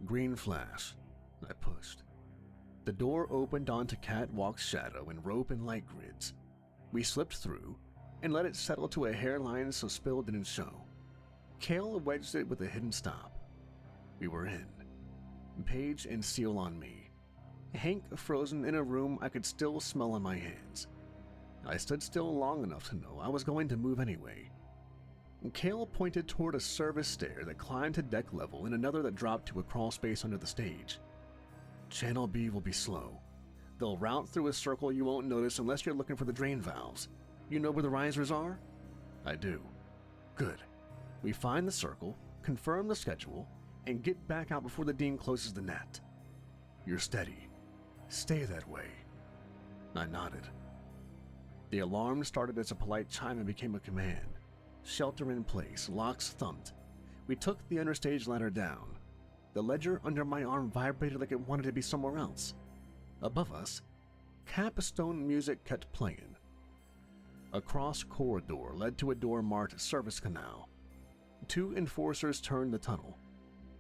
Green flash. I pushed. The door opened onto catwalk's shadow and rope and light grids. We slipped through and let it settle to a hairline so spill didn't show. Kale wedged it with a hidden stop. We were in. Page and seal on me. Hank frozen in a room I could still smell on my hands. I stood still long enough to know I was going to move anyway. Kale pointed toward a service stair that climbed to deck level and another that dropped to a crawl space under the stage. Channel B will be slow. They'll route through a circle you won't notice unless you're looking for the drain valves. You know where the risers are? I do. Good. We find the circle, confirm the schedule, and get back out before the dean closes the net. You're steady. Stay that way. I nodded. The alarm started as a polite chime and became a command. Shelter in place, locks thumped. We took the understage ladder down. The ledger under my arm vibrated like it wanted to be somewhere else. Above us, capstone music kept playing. A cross corridor led to a door marked Service Canal. 2 enforcers turned the tunnel.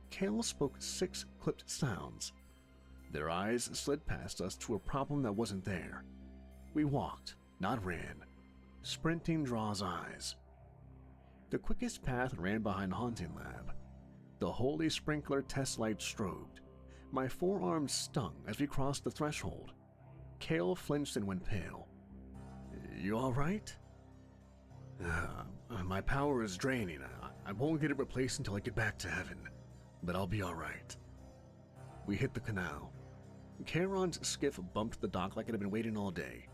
Kale spoke 6 clipped sounds. Their eyes slid past us to a problem that wasn't there. We walked, not ran. Sprinting draws eyes. The quickest path ran behind Haunting Lab. The holy sprinkler test light strobed. My forearms stung as we crossed the threshold. Kale flinched and went pale. You all right? My power is draining. I won't get it replaced until I get back to heaven, but I'll be all right. We hit the canal. Charon's skiff bumped the dock like it had been waiting all day.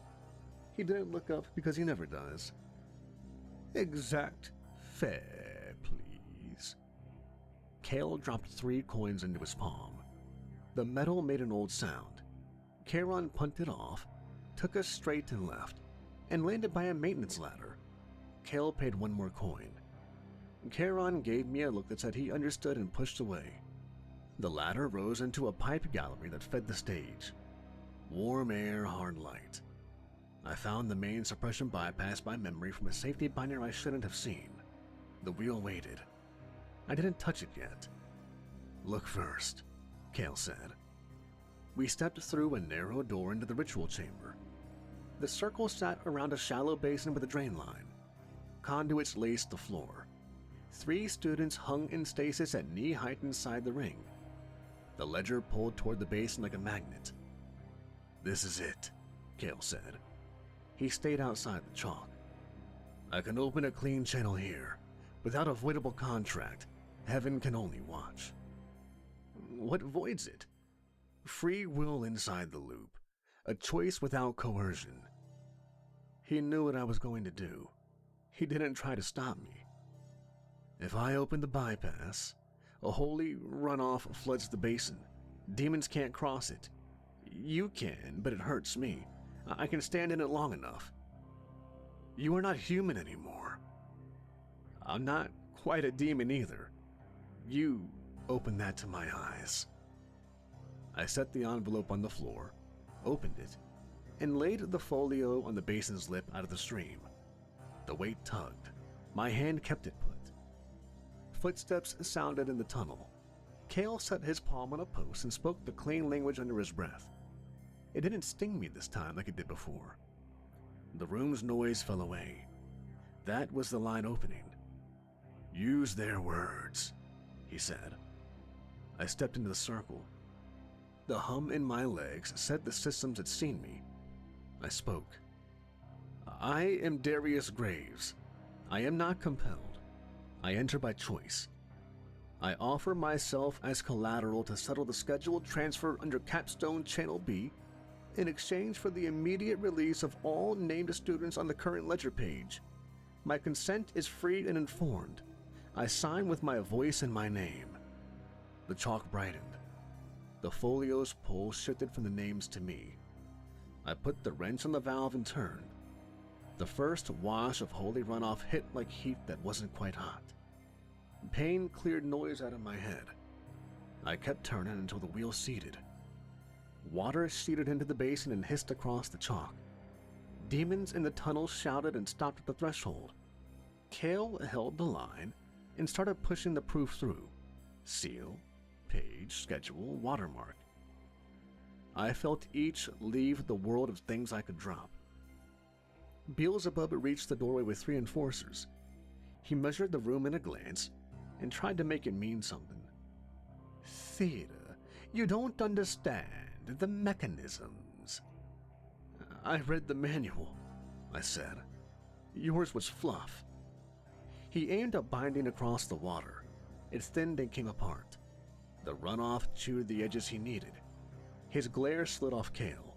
He didn't look up because he never does. Exact fare, please. Kale dropped 3 coins into his palm. The metal made an old sound. Charon punted off, took us straight and left, and landed by a maintenance ladder. Kale paid 1 more coin. Charon gave me a look that said he understood and pushed away. The ladder rose into a pipe gallery that fed the stage. Warm air, hard light. I found the main suppression bypass by memory from a safety binder I shouldn't have seen. The wheel waited. I didn't touch it yet. "Look first," Kale said. We stepped through a narrow door into the ritual chamber. The circle sat around a shallow basin with a drain line. Conduits laced the floor. 3 students hung in stasis at knee height inside the ring. The ledger pulled toward the basin like a magnet. "This is it," Kale said. He stayed outside the chalk. "I can open a clean channel here. Without a voidable contract, heaven can only watch." "What voids it?" "Free will inside the loop. A choice without coercion." He knew what I was going to do. He didn't try to stop me. "If I open the bypass, a holy runoff floods the basin. Demons can't cross it. You can, but it hurts me. I can stand in it long enough." "You are not human anymore." "I'm not quite a demon either. You opened that to my eyes." I set the envelope on the floor, opened it, and laid the folio on the basin's lip out of the stream. The weight tugged. My hand kept it put. Footsteps sounded in the tunnel. Kale set his palm on a post and spoke the clean language under his breath. It didn't sting me this time like it did before. The room's noise fell away. That was the line opening. "Use their words," he said. I stepped into the circle. The hum in my legs said the systems had seen me. I spoke. "I am Darius Graves. I am not compelled. I enter by choice. I offer myself as collateral to settle the scheduled transfer under Capstone Channel B in exchange for the immediate release of all named students on the current ledger page. My consent is free and informed. I sign with my voice and my name." The chalk brightened. The folio's pull shifted from the names to me. I put the wrench on the valve and turned. The first wash of holy runoff hit like heat that wasn't quite hot. Pain cleared noise out of my head. I kept turning until the wheel seated. Water sheeted into the basin and hissed across the chalk. Demons in the tunnel shouted and stopped at the threshold. Kale held the line and started pushing the proof through. Seal, page, schedule, watermark. I felt each leave the world of things I could drop. Beelzebub reached the doorway with 3 enforcers. He measured the room in a glance and tried to make it mean something. "Theta, you don't understand the mechanisms." "I read the manual," I said. "Yours was fluff." He aimed a binding across the water. It thinned and came apart. The runoff chewed the edges he needed. His glare slid off Kale.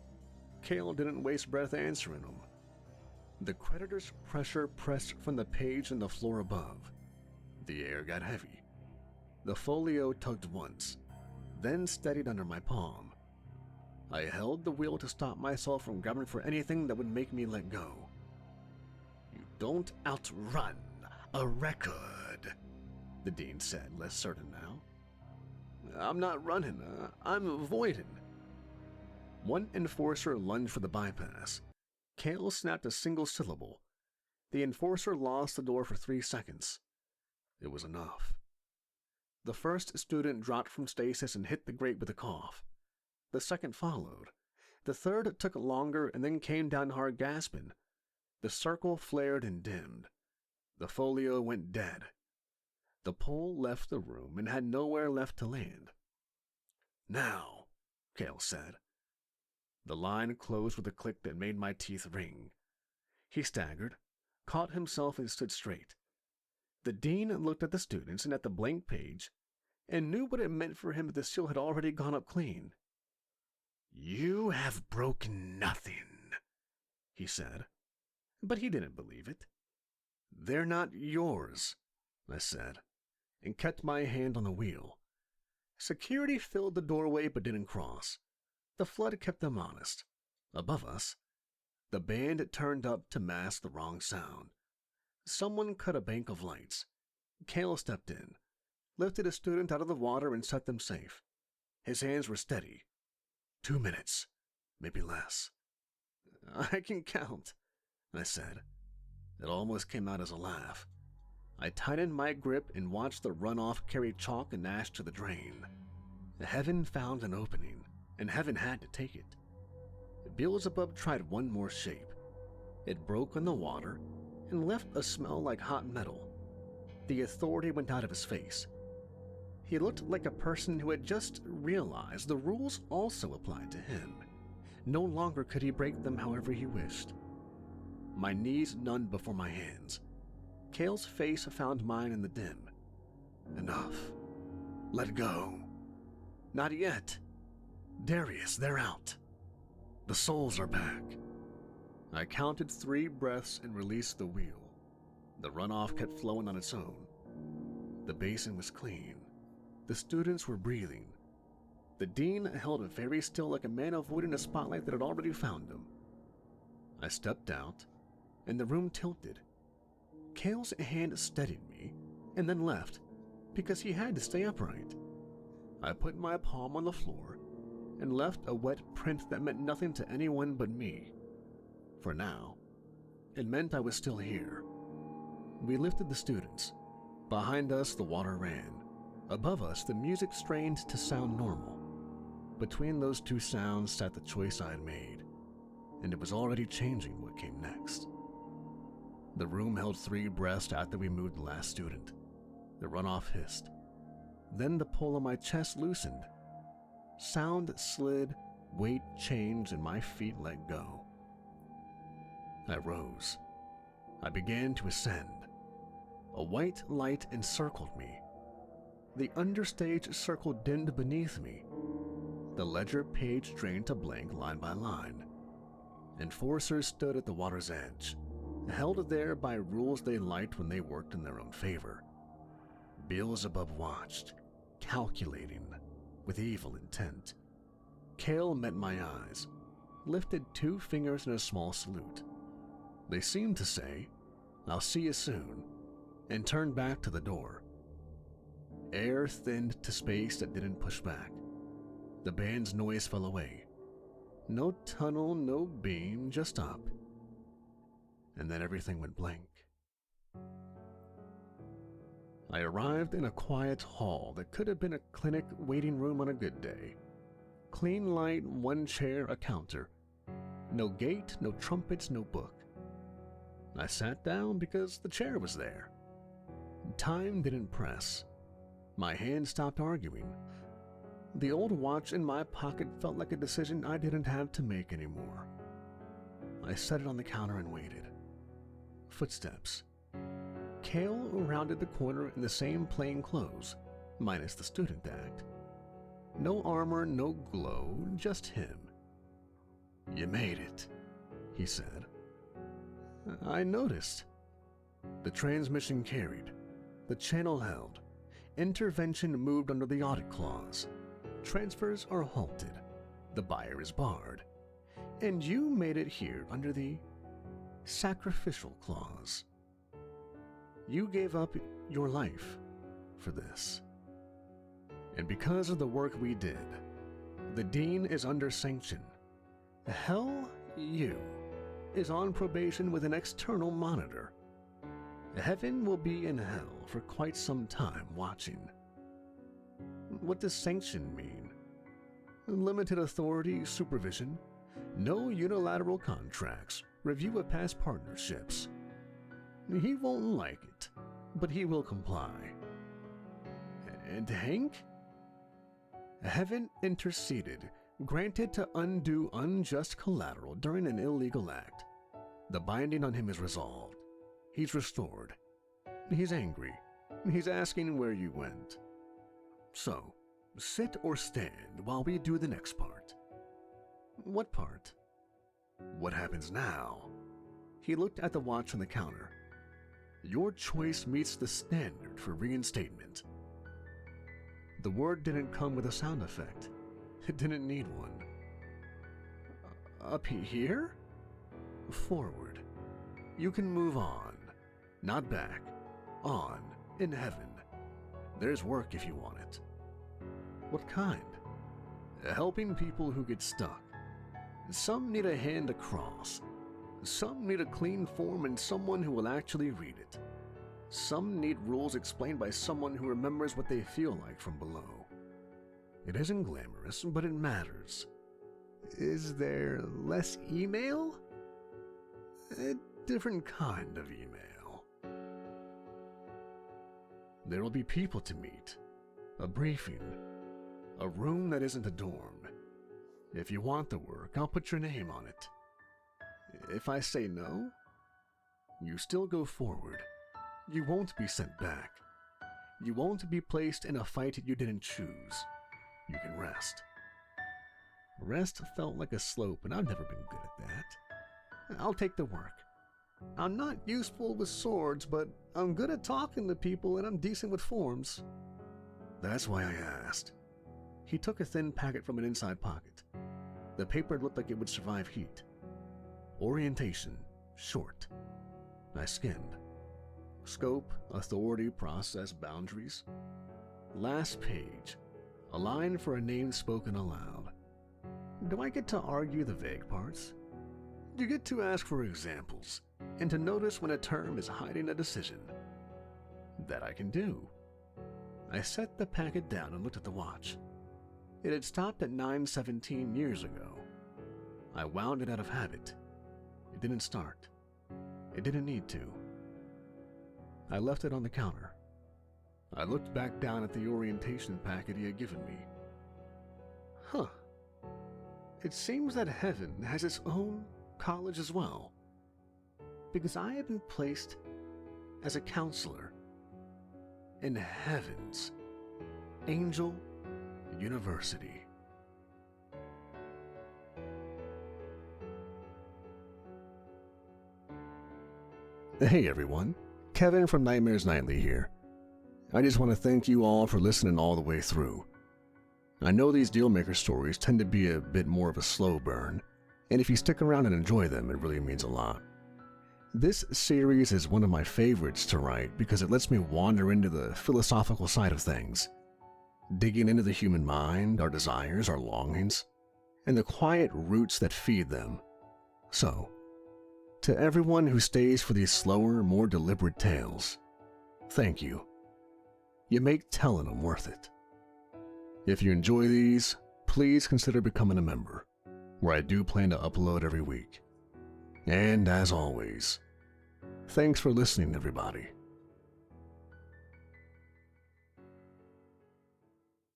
Kale didn't waste breath answering him. The creditor's pressure pressed from the page and the floor above. The air got heavy. The folio tugged once, then steadied under my palm. I held the wheel to stop myself from grabbing for anything that would make me let go. "You don't outrun a record," the dean said, less certain now. "I'm not running, I'm avoiding." One enforcer lunged for the bypass. Kale snapped a single syllable. The enforcer lost the door for 3 seconds. It was enough. The first student dropped from stasis and hit the grate with a cough. The second followed. The third took longer and then came down hard gasping. The circle flared and dimmed. The folio went dead. The pole left the room and had nowhere left to land. "Now," Kale said. The line closed with a click that made my teeth ring. He staggered, caught himself and stood straight. The dean looked at the students and at the blank page and knew what it meant for him that the seal had already gone up clean. "You have broken nothing," he said. But he didn't believe it. "They're not yours," I said, and kept my hand on the wheel. Security filled the doorway but didn't cross. The flood kept them honest. Above us, the band turned up to mask the wrong sound. Someone cut a bank of lights. Kale stepped in, lifted a student out of the water and set them safe. His hands were steady. 2 minutes, maybe less. I can count, I said. It almost came out as a laugh. I tightened my grip and watched the runoff carry chalk and ash to the drain. Heaven found an opening, and heaven had to take it. Beelzebub tried one more shape. It broke on the water and left a smell like hot metal. The authority went out of his face. He looked like a person who had just realized the rules also applied to him. No longer could he break them however he wished. My knees numbed before my hands. Kale's face found mine in the dim. Enough. Let go. Not yet. Darius, they're out. The souls are back. I counted 3 breaths and released the wheel. The runoff kept flowing on its own. The basin was clean. The students were breathing. The dean held very still like a man avoiding a spotlight that had already found him. I stepped out, and the room tilted. Kale's hand steadied me, and then left, because he had to stay upright. I put my palm on the floor, and left a wet print that meant nothing to anyone but me. For now, it meant I was still here. We lifted the students. Behind us, the water ran. Above us, the music strained to sound normal. Between those 2 sounds sat the choice I had made, and it was already changing what came next. The room held 3 breaths after we moved the last student. The runoff hissed. Then the pull on my chest loosened. Sound slid, weight changed, and my feet let go. I rose. I began to ascend. A white light encircled me. The understage circle dimmed beneath me. The ledger page drained to blank line by line. Enforcers stood at the water's edge, held there by rules they liked when they worked in their own favor. Beelzebub watched, calculating, with evil intent. Kale met my eyes, lifted 2 fingers in a small salute. They seemed to say, "I'll see you soon," and turned back to the door. Air thinned to space that didn't push back. The band's noise fell away. No tunnel, no beam, just up. And then everything went blank. I arrived in a quiet hall that could have been a clinic waiting room on a good day. Clean light, 1 chair, a counter. No gate, no trumpets, no book. I sat down because the chair was there. Time didn't press. My hand stopped arguing. The old watch in my pocket felt like a decision I didn't have to make anymore. I set it on the counter and waited. Footsteps. Kale rounded the corner in the same plain clothes, minus the student act. No armor, no glow, just him. "You made it," he said. I noticed. The transmission carried. The channel held. Intervention moved under the audit clause. Transfers are halted. The buyer is barred. And you made it here under the sacrificial clause. You gave up your life for this. And because of the work we did, the dean is under sanction. Hell, you, is on probation with an external monitor. Heaven will be in hell for quite some time watching. What does sanction mean? Limited authority, supervision, no unilateral contracts, review of past partnerships. He won't like it, but he will comply. And Hank? Heaven interceded, granted to undo unjust collateral during an illegal act. The binding on him is resolved. He's restored. He's angry. He's asking where you went. So, sit or stand while we do the next part. What part? What happens now? He looked at the watch on the counter. Your choice meets the standard for reinstatement. The word didn't come with a sound effect. It didn't need one. Up here? Forward. You can move on. Not back. On. In heaven, there's work if you want it. What kind? Helping people who get stuck. Some need a hand across. Some need a clean form and someone who will actually read it. Some need rules explained by someone who remembers what they feel like from below. It isn't glamorous, but it matters. Is there less email? A different kind of email. There will be people to meet, a briefing, a room that isn't a dorm. If you want the work, I'll put your name on it. If I say no, you still go forward. You won't be sent back. You won't be placed in a fight you didn't choose. You can rest. Rest felt like a slope, and I've never been good at that. I'll take the work. I'm not useful with swords, but I'm good at talking to people and I'm decent with forms. That's why I asked. He took a thin packet from an inside pocket. The paper looked like it would survive heat. Orientation, short. I skimmed. Scope, authority, process, boundaries. Last page. A line for a name spoken aloud. Do I get to argue the vague parts? You get to ask for examples, and to notice when a term is hiding a decision. That I can do. I set the packet down and looked at the watch. It had stopped at 9:17 years ago. I wound it out of habit. It didn't start. It didn't need to. I left it on the counter. I looked back down at the orientation packet he had given me. Huh. It seems that heaven has its own college as well. Because I have been placed as a counselor in heaven's Angel University. Hey everyone, Kevin from Nightmares Nightly here. I just want to thank you all for listening all the way through. I know these Dealmaker stories tend to be a bit more of a slow burn, and if you stick around and enjoy them, it really means a lot. This series is one of my favorites to write because it lets me wander into the philosophical side of things, digging into the human mind, our desires, our longings, and the quiet roots that feed them. So, to everyone who stays for these slower, more deliberate tales, thank you. You make telling them worth it. If you enjoy these, please consider becoming a member, where I do plan to upload every week. And as always, thanks for listening, everybody.